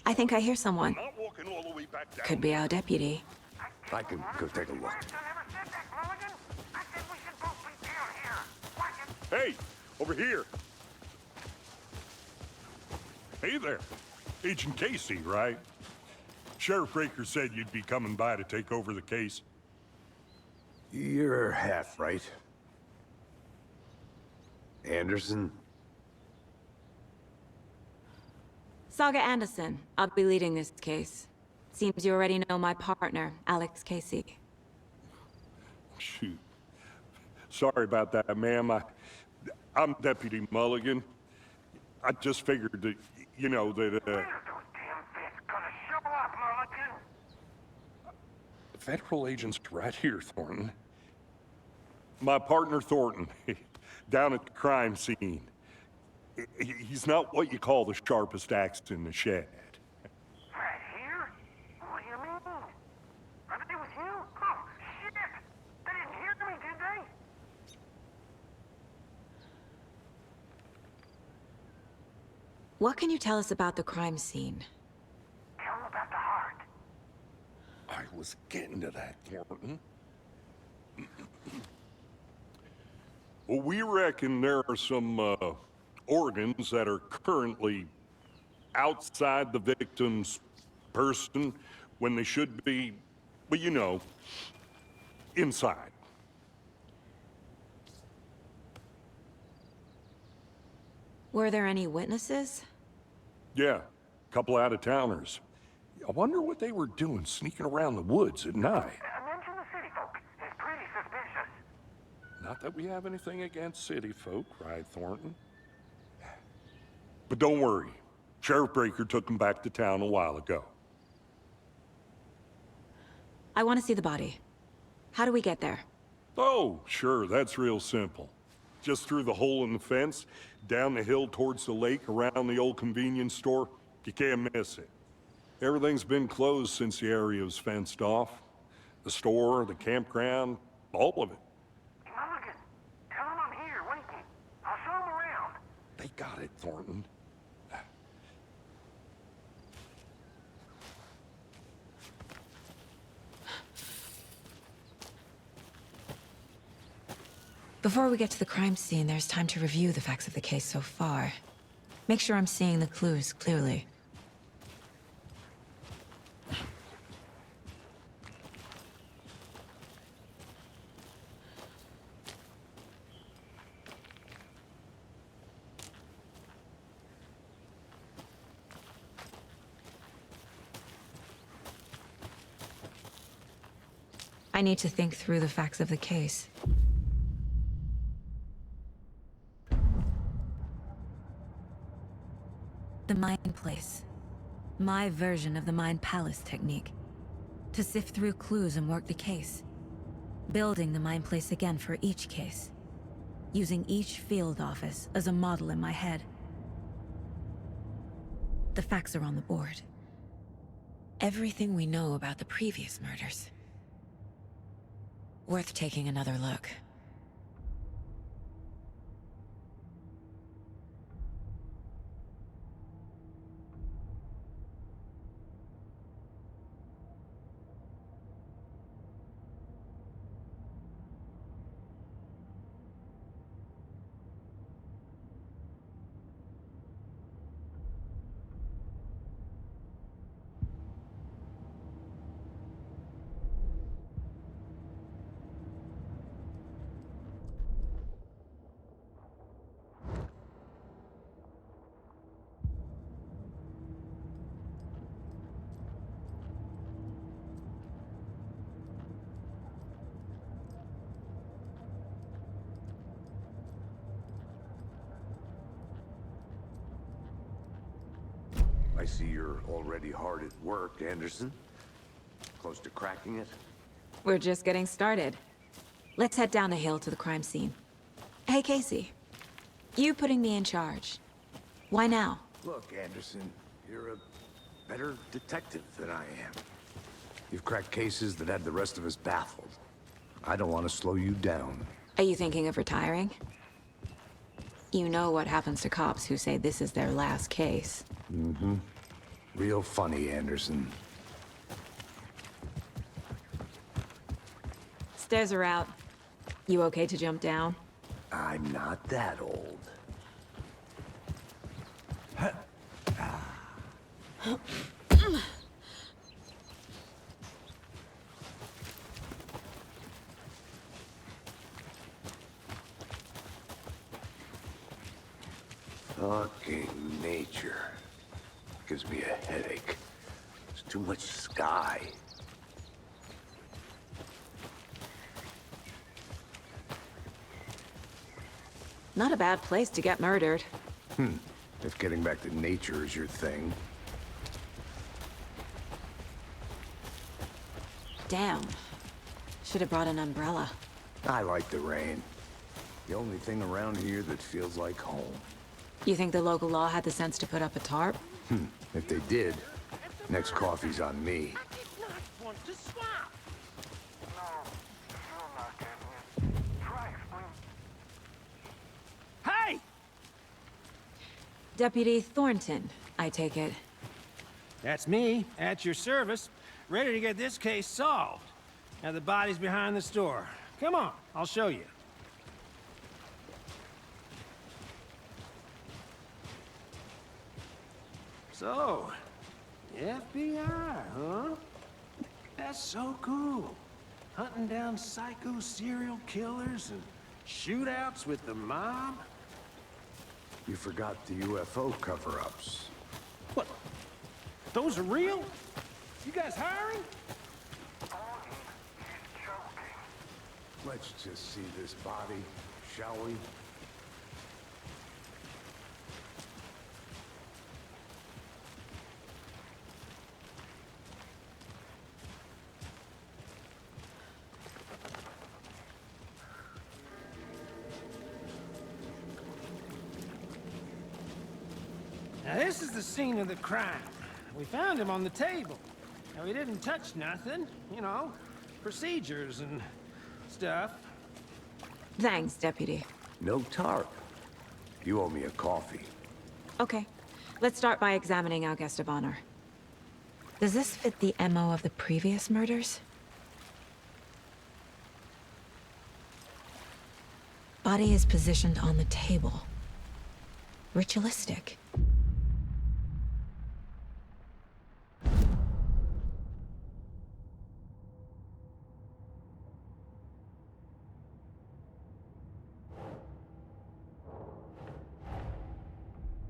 I think I hear someone. Not walking all the way back down. Could be our deputy. I can go take a look. Hey, over here. Hey there. Agent Casey, right? Sheriff Breaker said you'd be coming by to take over the case. You're half right. Anderson? Saga Anderson. I'll be leading this case. Seems you already know my partner, Alex Casey. Shoot. Sorry about that, ma'am. I'm Deputy Mulligan. I just figured that, you know, that, When are those damn fists gonna show up, Mulligan? Federal agent's right here, Thornton. My partner, Thornton, down at the crime scene. He's not what you call the sharpest axe in the shed. Right here? What do you mean? Are they with you? Oh, shit! They didn't hear me, did they? What can you tell us about the crime scene? Tell them about the heart. I was getting to that, Thornton. Well, we reckon there are some, organs that are currently outside the victim's person when they should be, well, you know, inside. Were there any witnesses? Yeah, a couple out-of-towners. I wonder what they were doing sneaking around the woods at night. Mention the city folk. It's pretty suspicious. Not that we have anything against city folk, right, Thornton? But don't worry. Sheriff Breaker took them back to town a while ago. I want to see the body. How do we get there? Oh, sure, that's real simple. Just through the hole in the fence, down the hill towards the lake, around the old convenience store. You can't miss it. Everything's been closed since the area was fenced off. The store, the campground, all of it. Mulligan, tell them I'm here waiting. I'll show them around. They got it, Thornton. Before we get to the crime scene, there's time to review the facts of the case so far. Make sure I'm seeing the clues clearly. I need to think through the facts of the case. The Mind Place. My version of the Mind Palace technique. To sift through clues and work the case. Building the Mind Place again for each case. Using each field office as a model in my head. The facts are on the board. Everything we know about the previous murders. Worth taking another look. I see you're already hard at work, Anderson. Close to cracking it? We're just getting started. Let's head down the hill to the crime scene. Hey, Casey. You putting me in charge. Why now? Look, Anderson, you're a better detective than I am. You've cracked cases that had the rest of us baffled. I don't want to slow you down. Are you thinking of retiring? You know what happens to cops who say this is their last case. Mm-hmm. Real funny, Anderson. Stairs are out. You okay to jump down? I'm not that old. Fucking nature. Gives me a headache. There's too much sky. Not a bad place to get murdered. If getting back to nature is your thing. Damn. Should have brought an umbrella. I like the rain. The only thing around here that feels like home. You think the local law had the sense to put up a tarp? If they did, next coffee's on me. I did not want to swap. No, you're not getting it. Try explaining. Hey! Deputy Thornton, I take it. That's me, at your service, ready to get this case solved. Now the body's behind the store. Come on, I'll show you. So, FBI, huh? That's so cool. Hunting down psycho serial killers and shootouts with the mob. You forgot the UFO cover-ups. What? Those are real? You guys hiring? Let's just see this body, shall we? Now this is the scene of the crime. We found him on the table. Now we didn't touch nothing, you know, procedures and stuff. Thanks, Deputy. No tarp. You owe me a coffee. Okay, let's start by examining our guest of honor. Does this fit the MO of the previous murders? Body is positioned on the table. Ritualistic.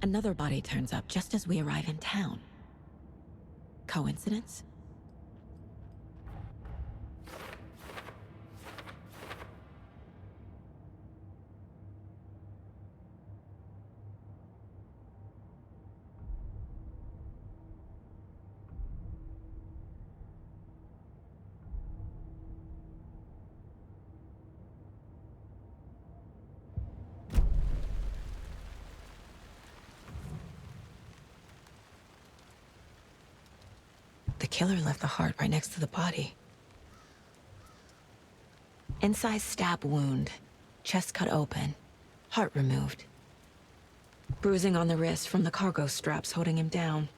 Another body turns up just as we arrive in town. Coincidence? The killer left the heart right next to the body. Incised stab wound, chest cut open, heart removed. Bruising on the wrist from the cargo straps holding him down.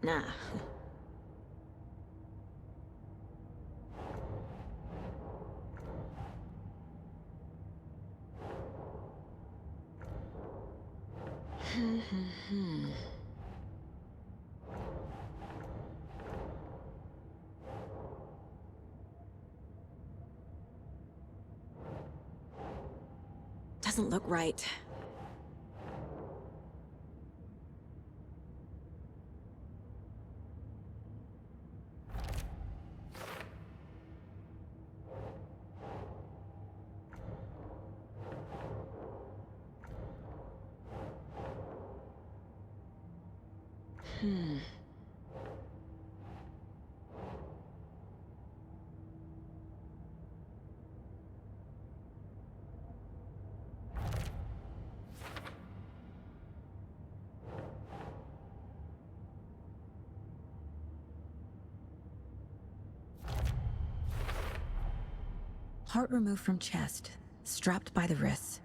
Nah. Doesn't look right. Heart removed from chest, strapped by the wrists.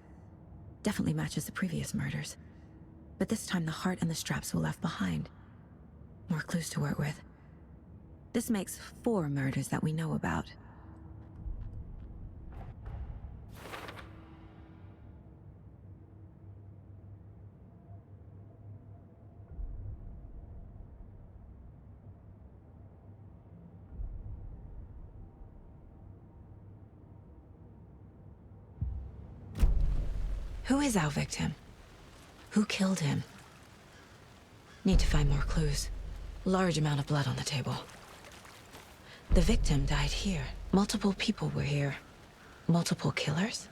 Definitely matches the previous murders. But this time the heart and the straps were left behind. More clues to work with. This makes 4 murders that we know about. Who is our victim? Who killed him? Need to find more clues. Large amount of blood on the table. The victim died here. Multiple people were here. Multiple killers?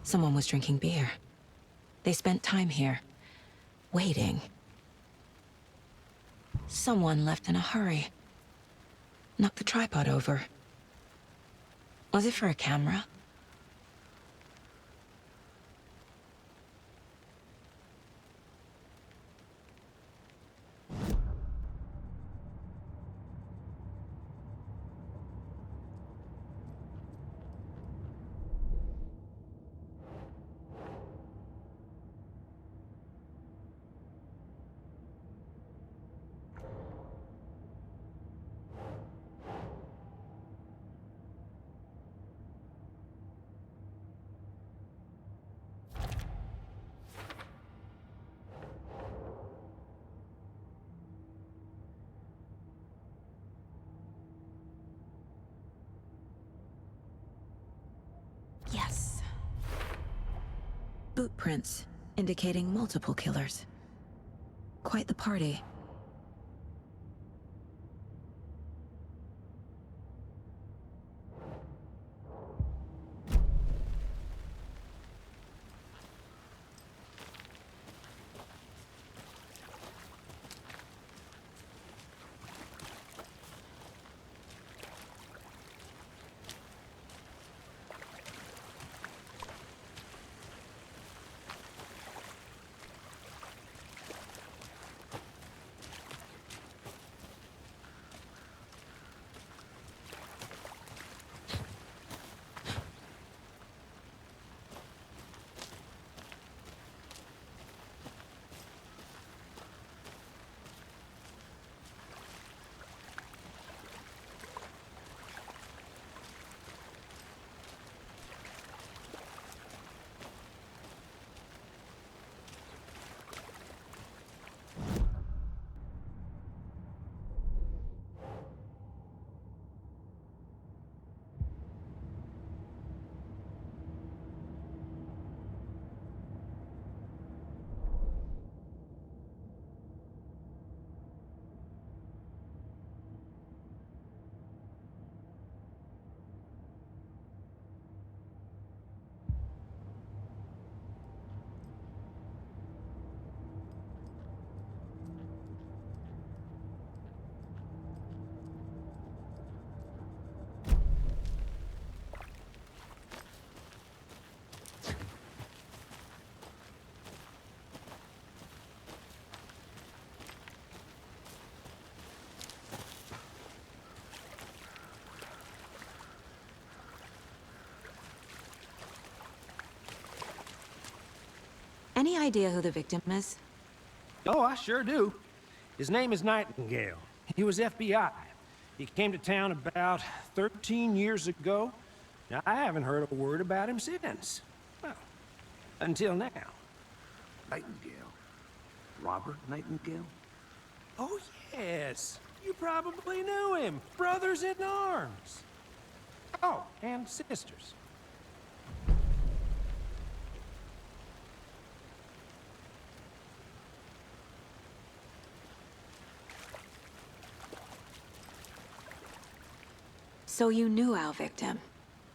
Someone was drinking beer. They spent time here, waiting. Someone left in a hurry. Knocked the tripod over. Was it for a camera? Yes. Boot prints, indicating multiple killers. Quite the party. Any idea who the victim is? Oh, I sure do. His name is Nightingale. He was FBI. He came to town about 13 years ago. Now, I haven't heard a word about him since. Well, until now. Nightingale? Robert Nightingale? Oh, yes. You probably knew him. Brothers in arms. Oh, and sisters. So you knew our victim?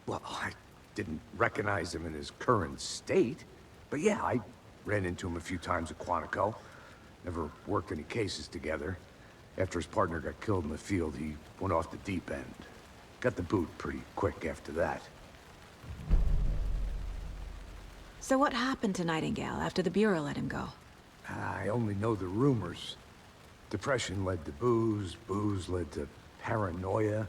Well, I didn't recognize him in his current state. But yeah, I ran into him a few times at Quantico. Never worked any cases together. After his partner got killed in the field, he went off the deep end. Got the boot pretty quick after that. So what happened to Nightingale after the Bureau let him go? I only know the rumors. Depression led to booze, booze led to paranoia.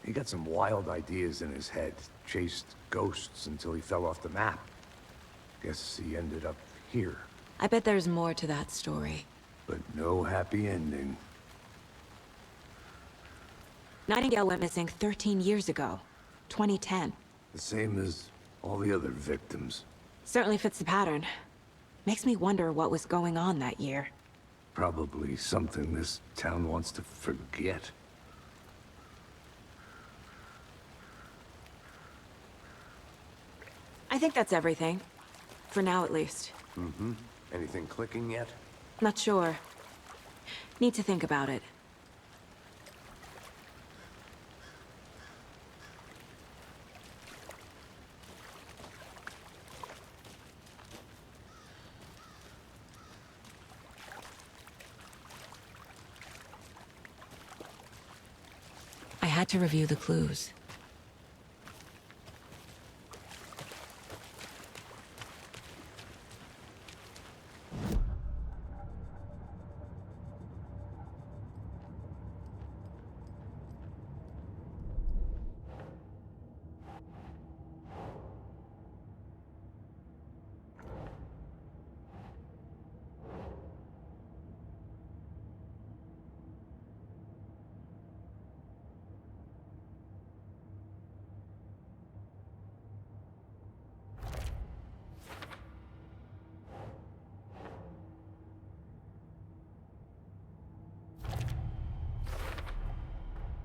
He got some wild ideas in his head, chased ghosts until he fell off the map. Guess he ended up here, I bet there's more to that story. but no happy ending. Nightingale went missing 13 years ago, 2010. The same as all the other victims. Certainly fits the pattern. Makes me wonder what was going on that year. Probably something this town wants to forget. I think that's everything. For now, at least. Mm-hmm. Anything clicking yet? Not sure. Need to think about it. I had to review the clues.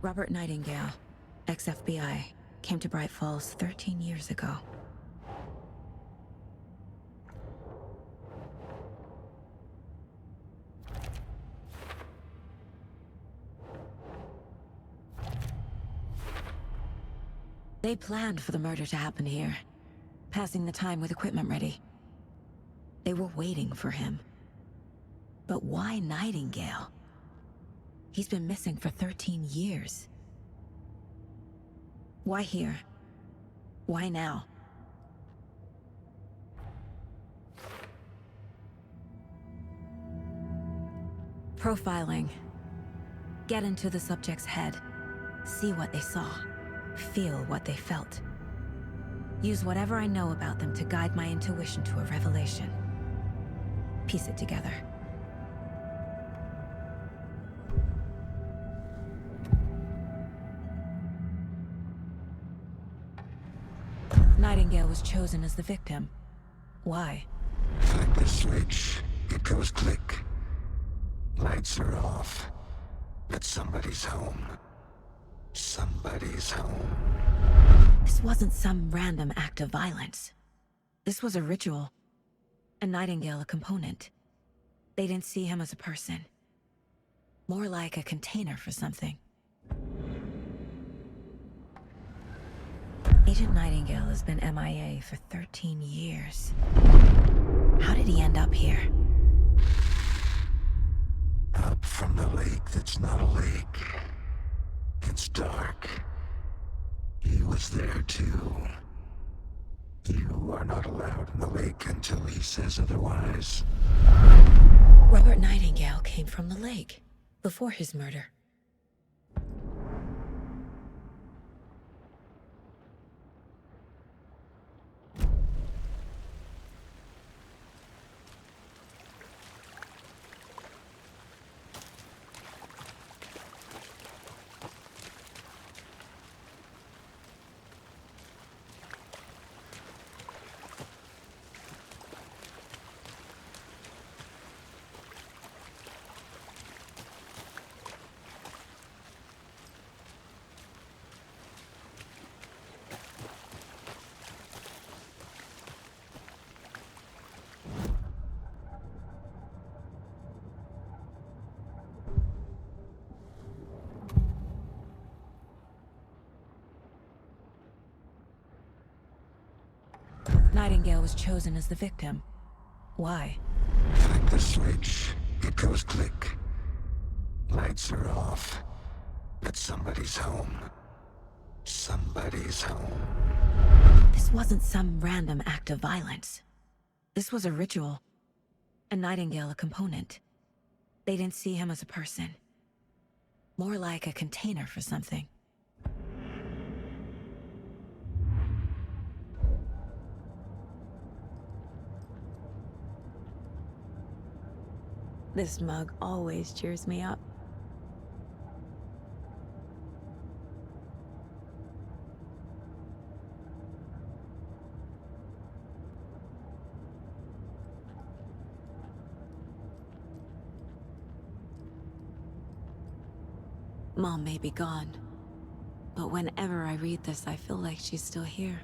Robert Nightingale, ex-FBI, came to Bright Falls 13 years ago. They planned for the murder to happen here, passing the time with equipment ready. They were waiting for him. But why Nightingale? He's been missing for 13 years. Why here? Why now? Profiling. Get into the subject's head. See what they saw. Feel what they felt. Use whatever I know about them to guide my intuition to a revelation. Piece it together. Nightingale was chosen as the victim. Why? Flip the switch, it goes click. Lights are off. But somebody's home. Somebody's home. This wasn't some random act of violence. This was a ritual. And Nightingale a component. They didn't see him as a person. More like a container for something. Agent Nightingale has been MIA for 13 years. How did he end up here? Up from the lake that's not a lake. It's dark. He was there too. You are not allowed in the lake until he says otherwise. Robert Nightingale came from the lake, before his murder. Nightingale was chosen as the victim. Why? Flick the switch. It goes click. Lights are off. But somebody's home. Somebody's home. This wasn't some random act of violence. This was a ritual. And Nightingale a component. They didn't see him as a person. More like a container for something. This mug always cheers me up. Mom may be gone, but whenever I read this, I feel like she's still here.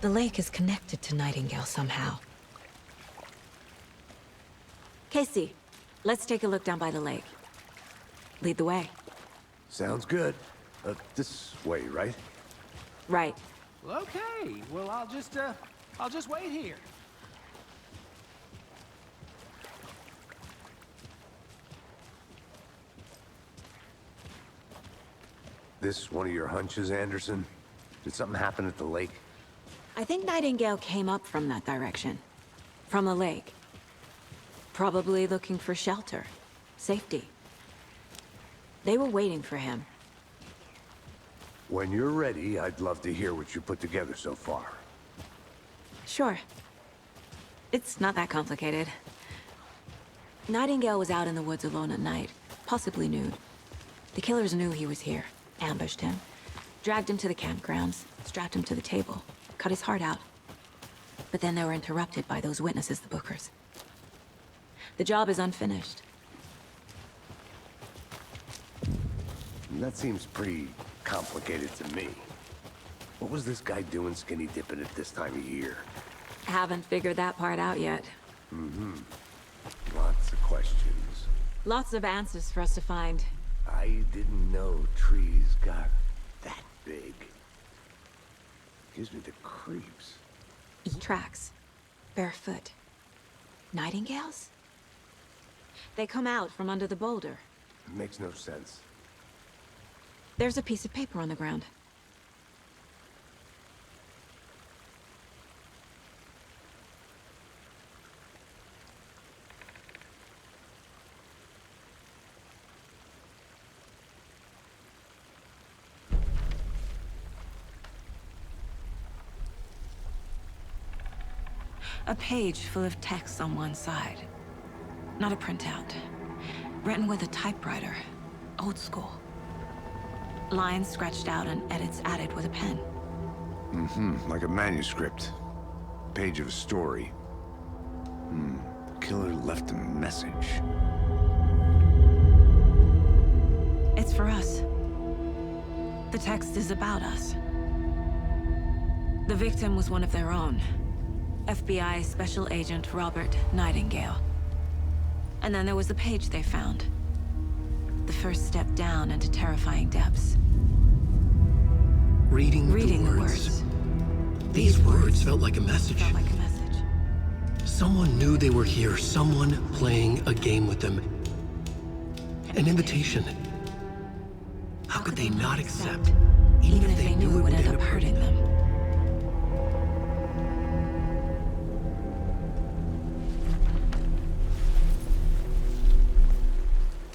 The lake is connected to Nightingale somehow. Casey, let's take a look down by the lake. Lead the way. Sounds good. This way, right? Right. Well, okay. Well, I'll just wait here. This one of your hunches, Anderson? Did something happen at the lake? I think Nightingale came up from that direction. From the lake. Probably looking for shelter. Safety. They were waiting for him. When you're ready, I'd love to hear what you put together so far. Sure. It's not that complicated. Nightingale was out in the woods alone at night, possibly nude. The killers knew he was here, ambushed him, dragged him to the campgrounds, strapped him to the table. Cut his heart out. But then they were interrupted by those witnesses, the Bookers. The job is unfinished. That seems pretty complicated to me. What was this guy doing skinny dipping at this time of year? Haven't figured that part out yet. Lots of questions. Lots of answers for us to find. I didn't know trees got that big. Gives me the creeps. Tracks. Barefoot. Nightingales? They come out from under the boulder. Makes no sense. There's a piece of paper on the ground. A page full of text on one side. Not a printout. Written with a typewriter. Old school. Lines scratched out and edits added with a pen. Like a manuscript. Page of a story. The killer left a message. It's for us. The text is about us. The victim was one of their own. FBI Special Agent Robert Nightingale. And then there was the page they found. The first step down into terrifying depths. Reading the words. words. These words felt like a message. Felt like a message. Someone knew they were here, someone playing a game with them. An invitation. How could they not accept, even if they knew it would end up hurting them?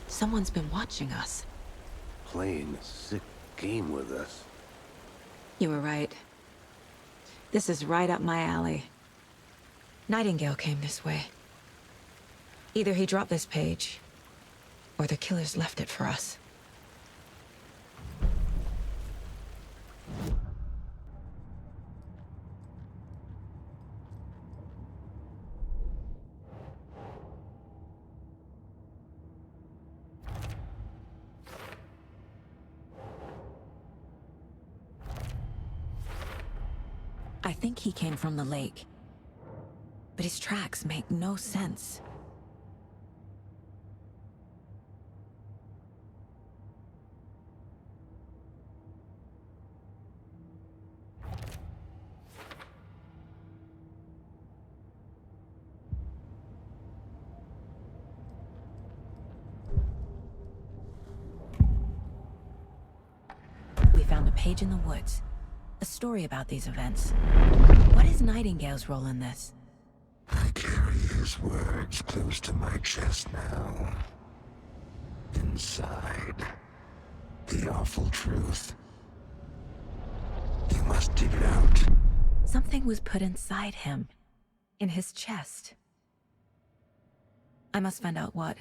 Someone's been watching us. Playing a sick game with us. You were right. This is right up my alley. Nightingale came this way. Either he dropped this page, or the killers left it for us. I think he came from the lake. But his tracks make no sense. We found a page in the woods. A story about these events. What is Nightingale's role in this? I carry his words close to my chest now. Inside, the awful truth. You must dig it out. Something was put inside him. In his chest. I must find out what.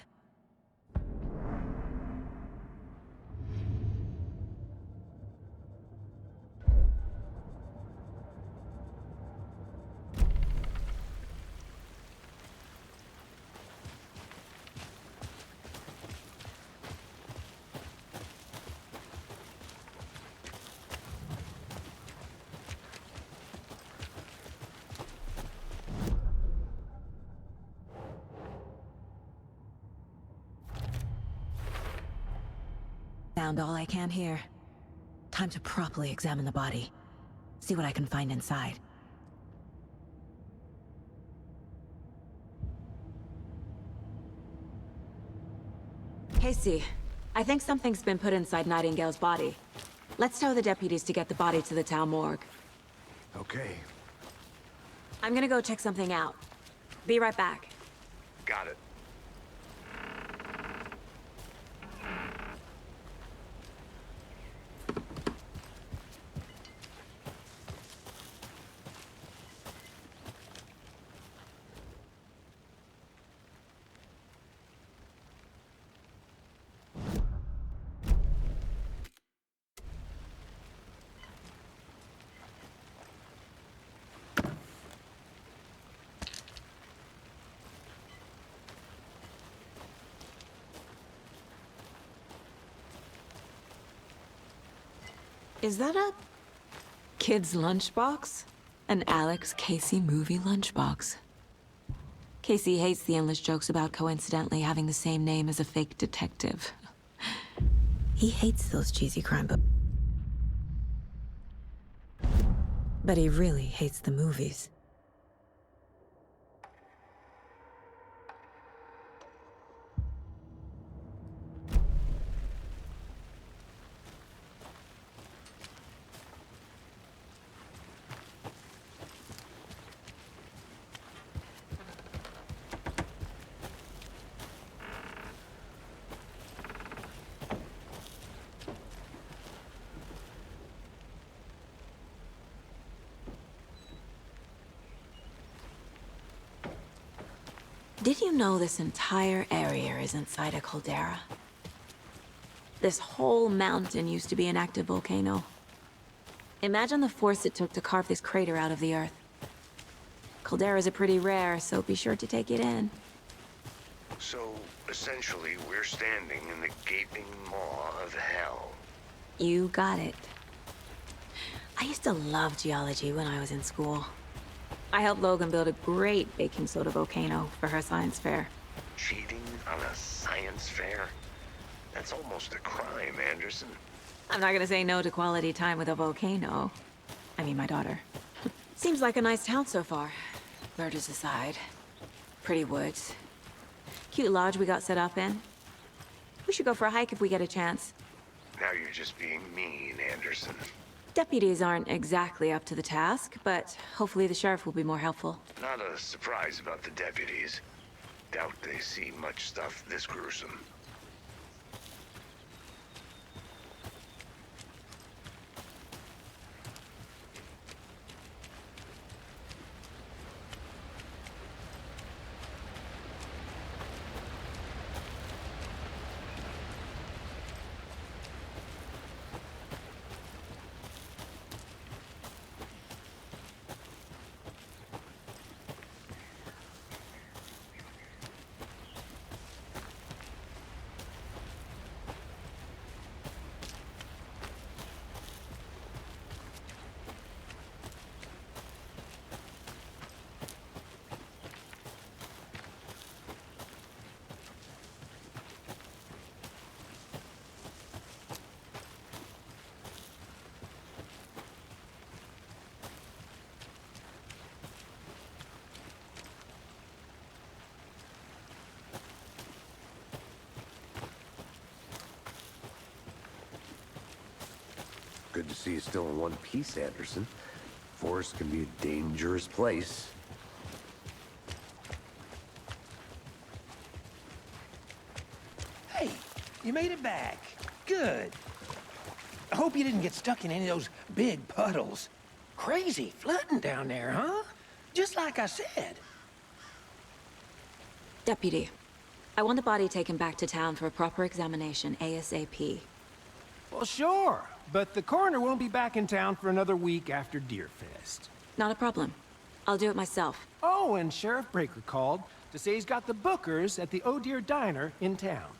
Found all I can here. Time to properly examine the body. See what I can find inside. Casey, I think something's been put inside Nightingale's body. Let's tell the deputies to get the body to the town morgue. Okay, I'm gonna go check something out. Be right back. got it. Is that a kid's lunchbox? An Alex Casey movie lunchbox. Casey hates the endless jokes about coincidentally having the same name as a fake detective. He hates those cheesy crime books. But he really hates the movies. Did you know this entire area is inside a caldera? This whole mountain used to be an active volcano. Imagine the force it took to carve this crater out of the earth. Calderas are pretty rare, so be sure to take it in. So, essentially, we're standing in the gaping maw of hell. You got it. I used to love geology when I was in school. I helped Logan build a great baking soda volcano for her science fair. Cheating on a science fair? That's almost a crime, Anderson. I'm not gonna say no to quality time with a volcano. I mean, my daughter. Seems like a nice town so far. Murders aside. Pretty woods. Cute lodge we got set up in. We should go for a hike if we get a chance. Now you're just being mean, Anderson. Deputies aren't exactly up to the task, but hopefully the sheriff will be more helpful. Not a surprise about the deputies. Doubt they see much stuff this gruesome. see you still in one piece, Anderson. Forest can be a dangerous place. Hey, you made it back. Good. I hope you didn't get stuck in any of those big puddles. Crazy flooding down there, huh? Just like I said. Deputy, I want the body taken back to town for a proper examination ASAP. Well, sure. But the coroner won't be back in town for another week after Deerfest. Not a problem. I'll do it myself. Oh, and Sheriff Breaker called to say he's got the Bookers at the Oh Dear Diner in town.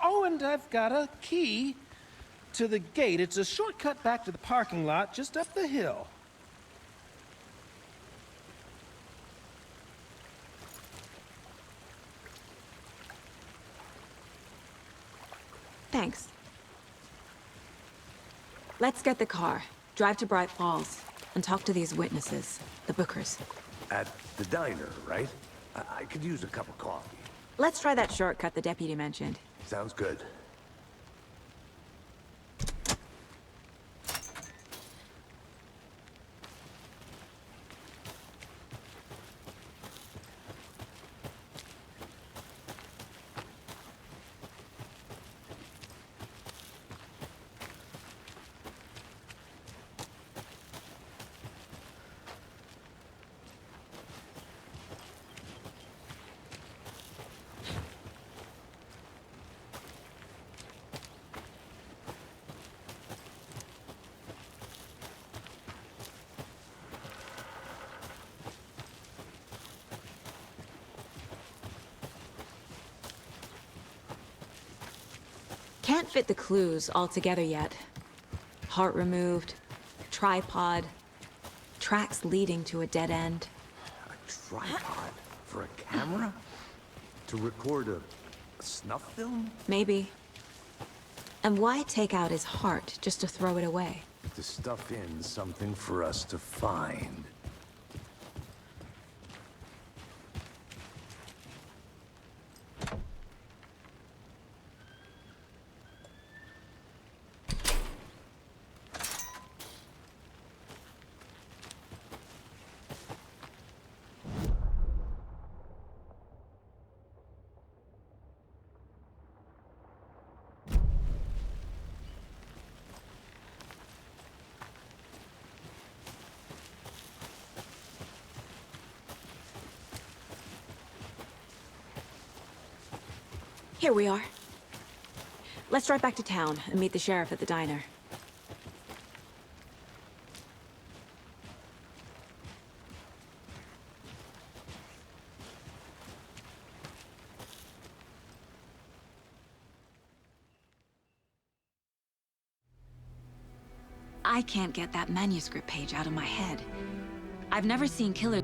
Oh, and I've got a key to the gate. It's a shortcut back to the parking lot just up the hill. Thanks. Let's get the car, drive to Bright Falls, and talk to these witnesses, the Bookers. At the diner, right? I could use a cup of coffee. Let's try that shortcut the deputy mentioned. Sounds good. Can't fit the clues all together yet. Heart removed, tripod, tracks leading to a dead end. A tripod for a camera? To record a snuff film? Maybe. And why take out his heart just to throw it away? To stuff in something for us to find. Here we are. Let's drive back to town and meet the sheriff at the diner. I can't get that manuscript page out of my head. I've never seen killers